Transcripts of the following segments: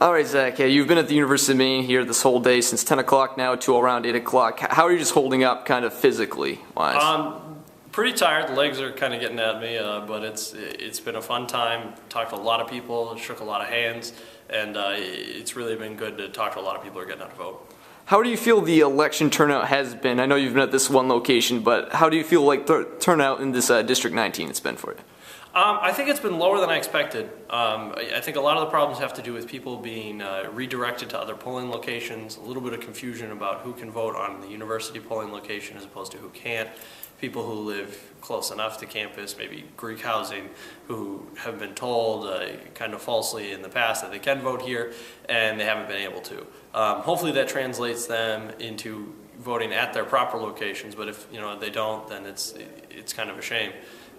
All right, Zach, you've been at the University of Maine here this whole day since 10 o'clock now to around 8 o'clock. How are you just holding up kind of physically wise? Pretty tired. The legs are kind of getting at me, but it's been a fun time. Talked to a lot of people, shook a lot of hands, and it's really been good to talk to a lot of people who are getting out to vote. How do you feel the election turnout has been? I know you've been at this one location, but how do you feel like the turnout in this District 19 it's been for you? I think it's been lower than I expected. I think a lot of the problems have to do with people being redirected to other polling locations, a little bit of confusion about who can vote on the university polling location as opposed to who can't. People who live close enough to campus, maybe Greek housing, who have been told kind of falsely in the past that they can vote here and they haven't been able to. Hopefully that translates them into voting at their proper locations, but if they don't, then it's kind of a shame.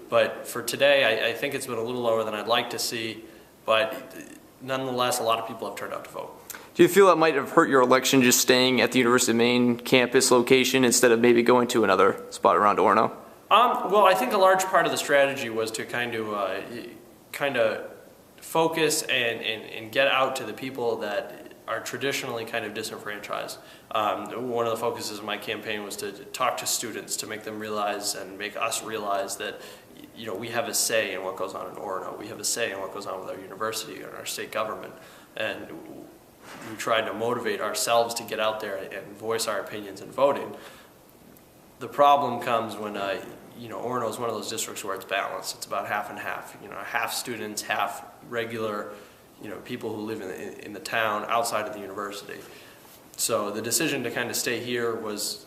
But for today, I think it's been a little lower than I'd like to see, but nonetheless, a lot of people have turned out to vote. Do you feel that might have hurt your election just staying at the University of Maine campus location instead of maybe going to another spot around Orono? Well, I think a large part of the strategy was to kind of focus and get out to the people that are traditionally kind of disenfranchised. One of the focuses of my campaign was to talk to students to make them realize and make us realize that we have a say in what goes on in Orono. We have a say in what goes on with our university and our state government. And we tried to motivate ourselves to get out there and voice our opinions in voting. The problem comes when Orono is one of those districts where it's balanced. It's about half and half. Half students, half regular people who live in the town outside of the university. So the decision to kind of stay here was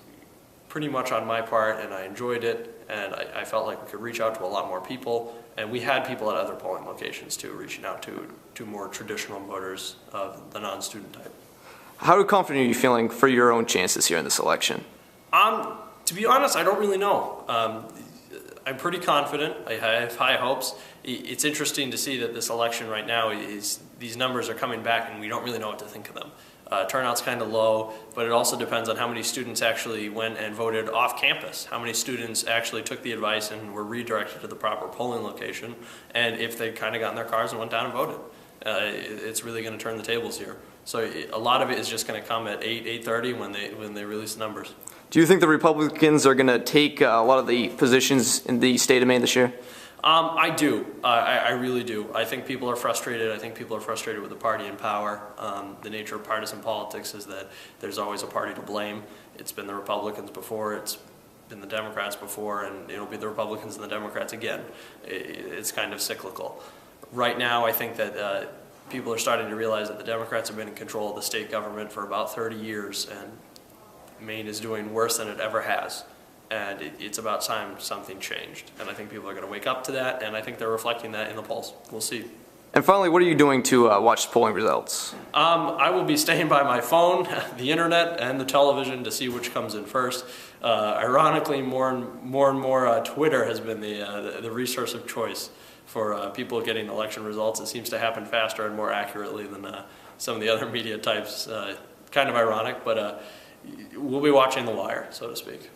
pretty much on my part, and I enjoyed it, and I felt like we could reach out to a lot more people, and we had people at other polling locations too, reaching out to more traditional voters of the non-student type. How confident are you feeling for your own chances here in this election? To be honest, I don't really know. I'm pretty confident. I have high hopes. It's interesting to see that this election right now these numbers are coming back and we don't really know what to think of them. Turnout's kind of low, but it also depends on how many students actually went and voted off campus, how many students actually took the advice and were redirected to the proper polling location, and if they kind of got in their cars and went down and voted. It's really going to turn the tables here. So a lot of it is just going to come at 8:30 when they release the numbers. Do you think the Republicans are going to take a lot of the positions in the state of Maine this year? I do. I really do. I think people are frustrated. I think people are frustrated with the party in power. The nature of partisan politics is that there's always a party to blame. It's been the Republicans before, it's been the Democrats before, and it'll be the Republicans and the Democrats again. It's kind of cyclical. Right now, I think that people are starting to realize that the Democrats have been in control of the state government for about 30 years, and Maine is doing worse than it ever has. And it's about time something changed. And I think people are going to wake up to that, and I think they're reflecting that in the polls. We'll see. And finally, what are you doing to watch polling results? I will be staying by my phone, the internet, and the television to see which comes in first. Ironically, more and more Twitter has been the resource of choice for people getting election results. It seems to happen faster and more accurately than some of the other media types. Kind of ironic, but we'll be watching the wire, so to speak.